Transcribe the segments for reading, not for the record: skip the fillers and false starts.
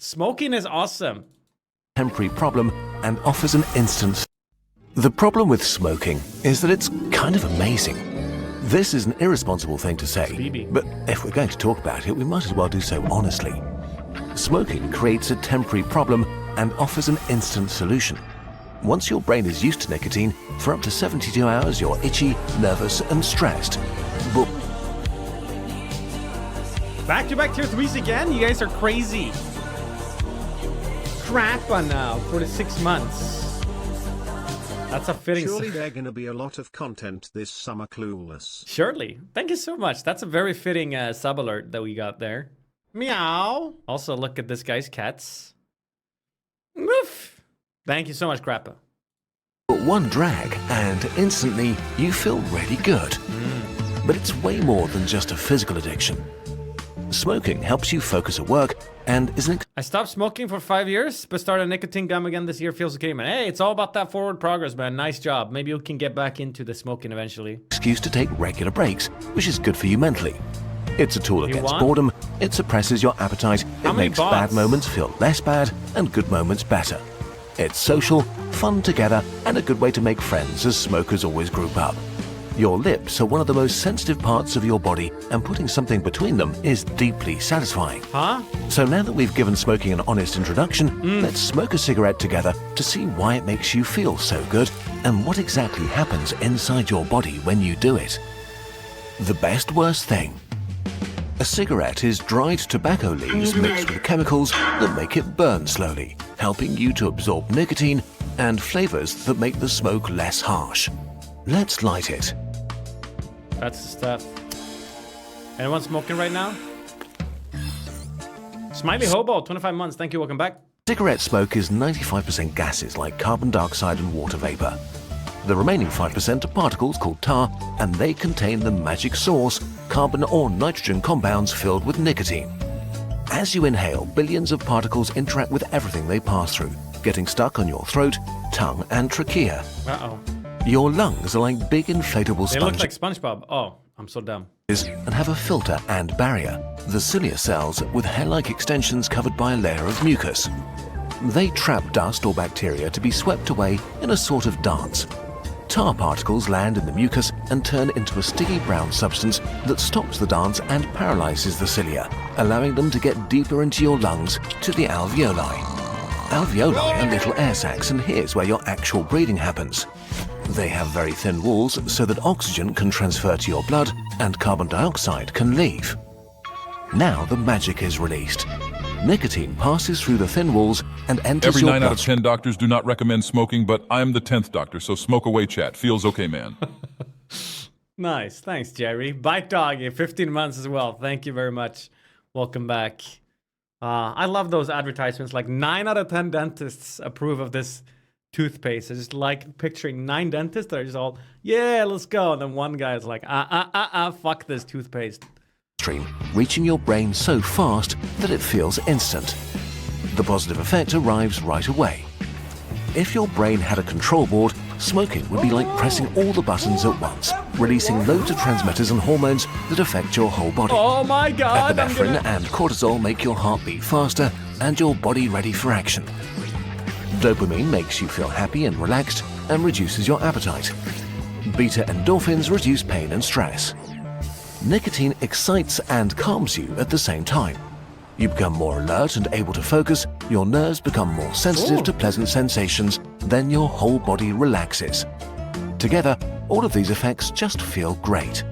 Smoking is awesome. Temporary problem and offers an instant. The problem with smoking is that it's kind of amazing. This is an irresponsible thing to say, but if we're going to talk about it, we might as well do so honestly. Smoking creates a temporary problem and offers an instant solution. Once your brain is used to nicotine, for up to 72 hours you're itchy, nervous and stressed. But Back-to-back tier 3s again? You guys are crazy. Crap on now for the 6 months. That's a fitting... Surely there gonna be a lot of content this summer, Clueless. Surely. Thank you so much. That's a very fitting sub alert that we got there. Meow. Also, look at this guy's cats. Woof. Thank you so much, Crappa. one drag and instantly you feel really good. But it's way more than just a physical addiction. Smoking helps you focus at work and is an I stopped smoking for 5 years, but started nicotine gum again this year. Feels okay, man. Hey, it's all about that forward progress, man. Nice job. Maybe you can get back into the smoking eventually. excuse to take regular breaks, which is good for you mentally. It's a tool against boredom, it suppresses your appetite, it makes bad moments feel less bad and good moments better. It's social, fun together, and a good way to make friends as smokers always group up. Your lips are one of the most sensitive parts of your body, and putting something between them is deeply satisfying. So now that we've given smoking an honest introduction, let's smoke a cigarette together to see why it makes you feel so good and what exactly happens inside your body when you do it. The best worst thing. A cigarette is dried tobacco leaves mixed with chemicals that make it burn slowly, helping you to absorb nicotine and flavors that make the smoke less harsh. Let's light it. That's the stuff. Anyone smoking right now? Smiley Hobo, 25 months. Thank you. Welcome back. Cigarette smoke is 95% gases like carbon dioxide and water vapor. The remaining 5% are particles called tar, and they contain the magic sauce, carbon or nitrogen compounds filled with nicotine. As you inhale, billions of particles interact with everything they pass through, getting stuck on your throat, tongue, and trachea. Your lungs are like big inflatable sponges. They look like SpongeBob. Oh, I'm so dumb. And have a filter and barrier, the cilia cells with hair-like extensions covered by a layer of mucus. They trap dust or bacteria to be swept away in a sort of dance. Tar particles land in the mucus and turn into a sticky brown substance that stops the dance and paralyzes the cilia, allowing them to get deeper into your lungs to the alveoli. Alveoli are little air sacs, and here's where your actual breathing happens. They have very thin walls so that oxygen can transfer to your blood and carbon dioxide can leave. Now the magic is released. Nicotine passes through the thin walls and enters your bloodstream. Every 9 out of 10 doctors do not recommend smoking, but I'm the 10th doctor, so smoke away, chat. Feels okay, man. Nice. Thanks, Jerry. Bite Doggy, 15 months as well. Thank you very much. Welcome back. I love those advertisements. Like 9 out of 10 dentists approve of this toothpaste. I just like picturing 9 dentists that are just all, yeah, let's go. And then one guy's like, fuck this toothpaste. Reaching your brain so fast that it feels instant. The positive effect arrives right away. If your brain had a control board, smoking would be like pressing all the buttons at once, releasing loads of transmitters and hormones that affect your whole body. Oh my god! Epinephrine and cortisol make your heart beat faster and your body ready for action. Dopamine makes you feel happy and relaxed and reduces your appetite. Beta endorphins reduce pain and stress. Nicotine excites and calms you at the same time. You become more alert and able to focus, your nerves become more sensitive to pleasant sensations, then your whole body relaxes. Together, all of these effects just feel great.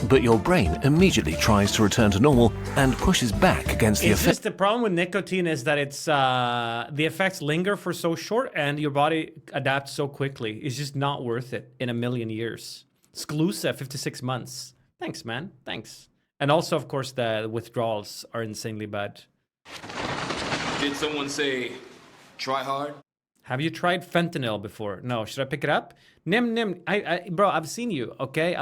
But your brain immediately tries to return to normal and pushes back against the effect. It's just the problem with nicotine is that it's the effects linger for so short and your body adapts so quickly. It's just not worth it in a million years. Exclusive, 56 months. Thanks, man. Thanks. And also, of course, the withdrawals are insanely bad. Did someone say, try hard? Have you tried fentanyl before? No. Should I pick it up? NymN, bro, I've seen you. Okay,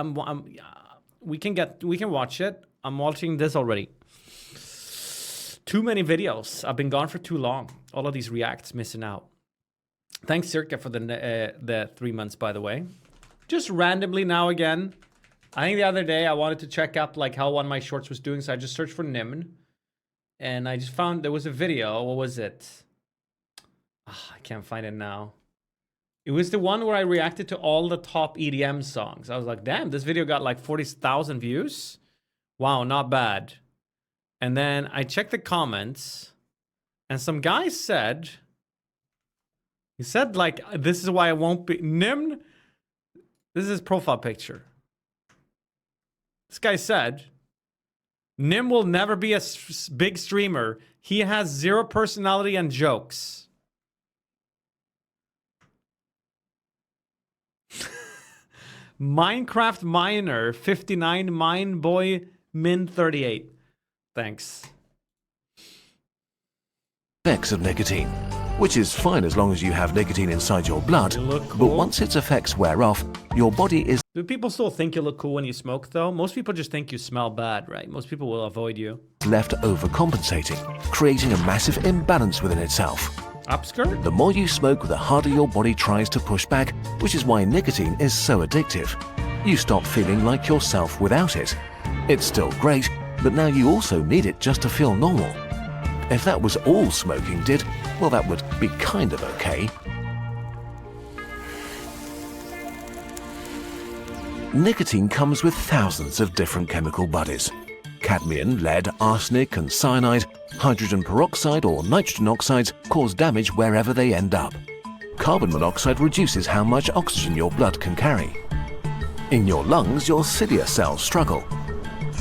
we can watch it. I'm watching this already. Too many videos. I've been gone for too long. All of these reacts missing out. Thanks, Circa, for the 3 months, by the way. Just randomly now again. I think the other day I wanted to check up like how one of my shorts was doing, so I just searched for NymN. and I just found there was a video. What was it? I can't find it now. It was the one where I reacted to all the top EDM songs. I was like, damn, this video got like 40,000 views. Wow, not bad. And then I checked the comments, and some guy said, he said like, this is why I won't be, NymN, this is his profile picture. This guy said, NymN will never be a big streamer. He has zero personality and jokes. Minecraft Miner 59, Mine Boy Min 38. Thanks. Effects of nicotine, which is fine as long as you have nicotine inside your blood, look cool. But once its effects wear off, your body is Do people still think you look cool when you smoke, though? Most people just think you smell bad, right? Most people will avoid you. left overcompensating, creating a massive imbalance within itself. Upskirt? The more you smoke, the harder your body tries to push back, which is why nicotine is so addictive. You stop feeling like yourself without it. It's still great, but now you also need it just to feel normal. If that was all smoking did, well, that would be kind of okay. Nicotine comes with thousands of different chemical buddies. Cadmium, lead, arsenic and cyanide, hydrogen peroxide or nitrogen oxides cause damage wherever they end up. Carbon monoxide reduces how much oxygen your blood can carry. In your lungs, your cilia cells struggle.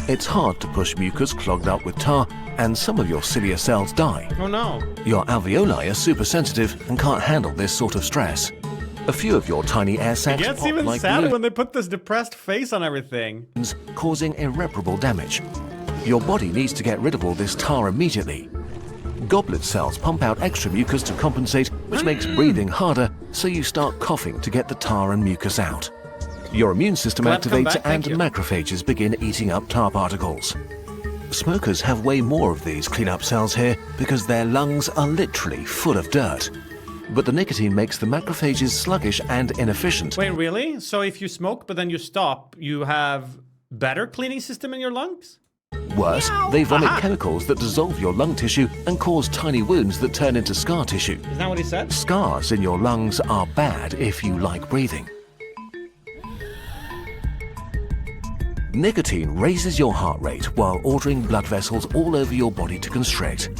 It's hard to push mucus clogged up with tar, and some of your cilia cells die. Oh no. Your alveoli are super sensitive and can't handle this sort of stress. A few of your tiny air It sacs gets pop even like sadder when they put this depressed face on everything. balloons, causing irreparable damage. Your body needs to get rid of all this tar immediately. Goblet cells pump out extra mucus to compensate, which makes breathing harder, so you start coughing to get the tar and mucus out. Your immune system Glad to come activates back, and thank you. macrophages begin eating up tar particles. Smokers have way more of these cleanup cells here because their lungs are literally full of dirt. But the nicotine makes the macrophages sluggish and inefficient. Wait, really? So if you smoke but then you stop, you have better cleaning system in your lungs? Worse, they vomit Aha. chemicals that dissolve your lung tissue and cause tiny wounds that turn into scar tissue. Isn't that what he said? Scars in your lungs are bad if you like breathing. Nicotine raises your heart rate while ordering blood vessels all over your body to constrict.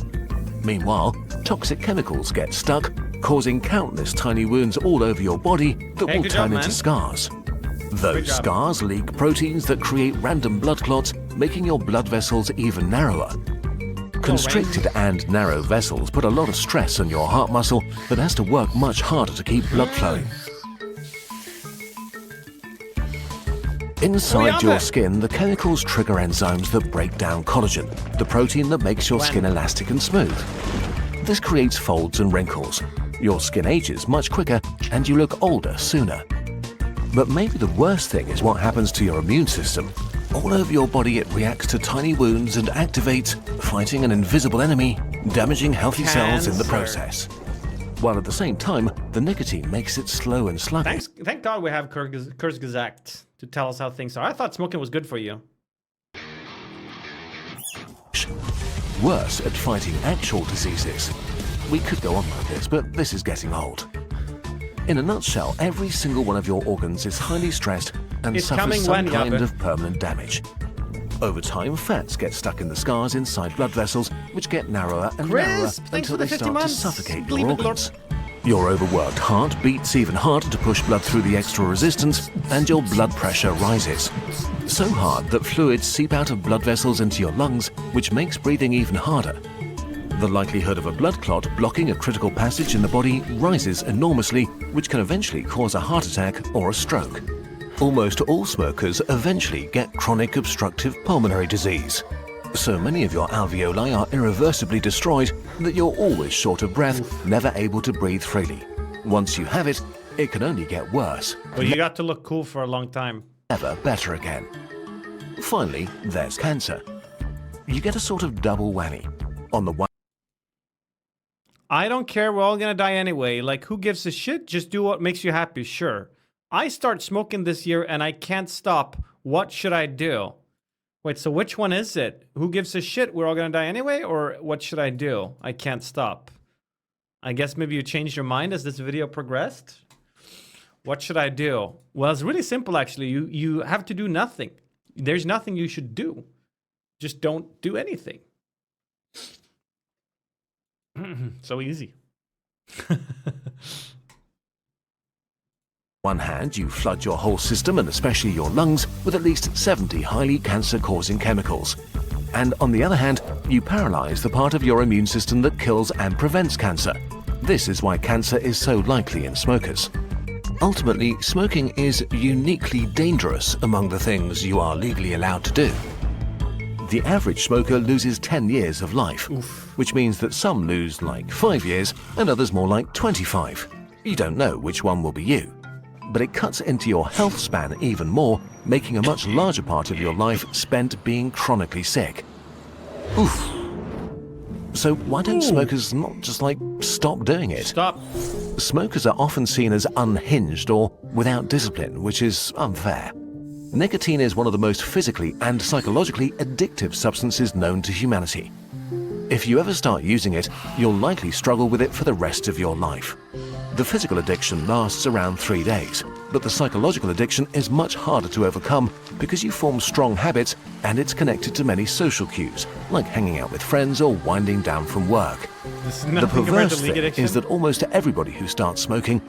Meanwhile, toxic chemicals get stuck, causing countless tiny wounds all over your body that Hey, will good turn job, into man. scars. Good Those job. scars leak proteins that create random blood clots, making your blood vessels even narrower. Constricted and narrow vessels put a lot of stress on your heart muscle that has to work much harder to keep blood flowing. Inside on your then. skin, the chemicals trigger enzymes that break down collagen, the protein that makes your skin elastic and smooth. This creates folds and wrinkles. Your skin ages much quicker and you look older sooner. But maybe the worst thing is what happens to your immune system. All over your body it reacts to tiny wounds and activates, fighting an invisible enemy, damaging healthy cells in the Cancer. process. While at the same time, the nicotine makes it slow and sluggish. Thank God we have Kurzgesagt to tell us how things are. I thought smoking was good for you. Worse at fighting actual diseases. We could go on like this, but this is getting old. In a nutshell, every single one of your organs is highly stressed and It's suffers coming some when, kind Jabe? of permanent damage. Over time, fats get stuck in the scars inside blood vessels, which get narrower and narrower Crisp, thanks until for the they 50 start to months. suffocate Leave your it, Lord. organs. Your overworked heart beats even harder to push blood through the extra resistance, and your blood pressure rises. So hard that fluids seep out of blood vessels into your lungs, which makes breathing even harder. The likelihood of a blood clot blocking a critical passage in the body rises enormously, which can eventually cause a heart attack or a stroke. Almost all smokers eventually get chronic obstructive pulmonary disease. So many of your alveoli are irreversibly destroyed that you're always short of breath, never able to breathe freely. Once you have it, it can only get worse, Well, you got to look cool for a long time. never better again. Finally, there's cancer. You get a sort of double whammy. On the one I don't care. We're all gonna die anyway. Like, who gives a shit? Just do what makes you happy. Sure. I start smoking this year and I can't stop. What should I do? Wait, so which one is it? Who gives a shit? We're all gonna die anyway? Or what should I do? I can't stop. I guess maybe you changed your mind as this video progressed? What should I do? Well, it's really simple, actually. You have to do nothing. There's nothing you should do. Just don't do anything. So easy. One hand, you flood your whole system and especially your lungs with at least 70 highly cancer-causing chemicals. And on the other hand, you paralyze the part of your immune system that kills and prevents cancer. This is why cancer is so likely in smokers. Ultimately, smoking is uniquely dangerous among the things you are legally allowed to do. The average smoker loses 10 years of life, which means that some lose like 5 years and others more like 25. You don't know which one will be you. But it cuts into your health span even more, making a much larger part of your life spent being chronically sick. Oof. So why don't smokers not just like stop doing it? Stop. Smokers are often seen as unhinged or without discipline, which is unfair. Nicotine is one of the most physically and psychologically addictive substances known to humanity. If you ever start using it, you'll likely struggle with it for the rest of your life. The physical addiction lasts around 3 days, but the psychological addiction is much harder to overcome because you form strong habits and it's connected to many social cues, like hanging out with friends or winding down from work. The perverse thing is that almost everybody who starts smoking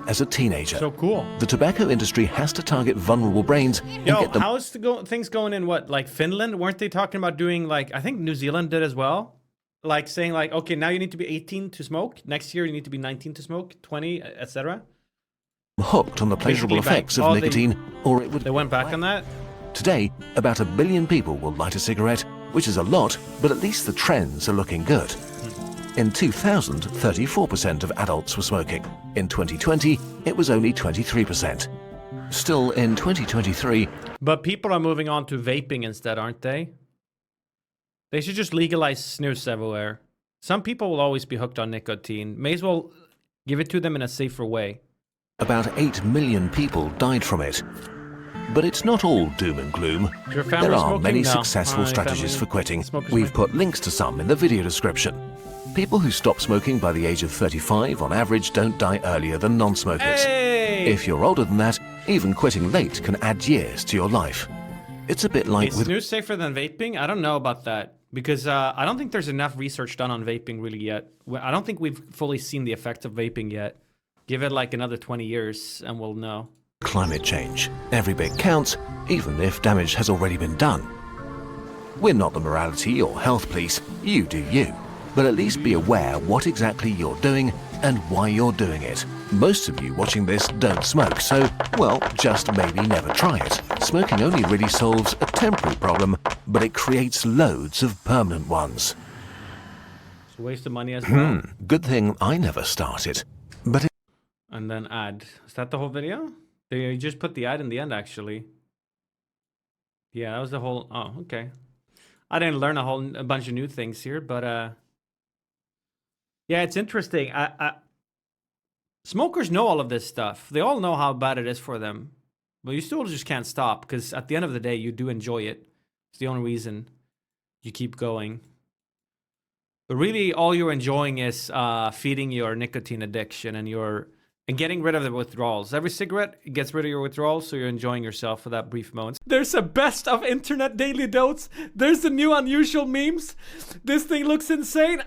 as a teenager. So cool. The tobacco industry has to target vulnerable brains and get them. How's things going in what, like Finland? Weren't they talking about doing like, I think New Zealand did as well? Like saying like, okay, now you need to be 18 to smoke. Next year you need to be 19 to smoke, 20, etc. Hooked on the pleasurable effects of nicotine, or it would. They went back on that? Today, about 1 billion people will light a cigarette, which is a lot, but at least the trends are looking good. In 2000, 34% of adults were smoking. In 2020, it was only 23%. Still, in 2023... But people are moving on to vaping instead, aren't they? They should just legalize snus everywhere. Some people will always be hooked on nicotine. May as well give it to them in a safer way. About 8 million people died from it. But it's not all doom and gloom. There are many successful strategies for quitting. We've put links to some in the video description. People who stop smoking by the age of 35 on average don't die earlier than non-smokers. Hey! If you're older than that, even quitting late can add years to your life. It's a bit like Is snus safer than vaping? I don't know about that. Because I don't think there's enough research done on vaping really yet. I don't think we've fully seen the effects of vaping yet. Give it like another 20 years and we'll know. Climate change. Every bit counts, even if damage has already been done. We're not the morality or health police, you do you. But at least be aware what exactly you're doing and why you're doing it. Most of you watching this don't smoke, so, well, just maybe never try it. Smoking only really solves a temporary problem, but it creates loads of permanent ones. It's a waste of money as well. Good thing I never started. But and then ad. Is that the whole video? They just put the ad in the end, actually. Yeah, that was the whole... Oh, okay. I didn't learn a bunch of new things here, but... Yeah, it's interesting. Smokers know all of this stuff. They all know how bad it is for them. But you still just can't stop, because at the end of the day, you do enjoy it. It's the only reason you keep going. But really, all you're enjoying is feeding your nicotine addiction and getting rid of the withdrawals. Every cigarette gets rid of your withdrawals, so you're enjoying yourself for that brief moment. There's a best of internet daily notes. There's the new unusual memes. This thing looks insane.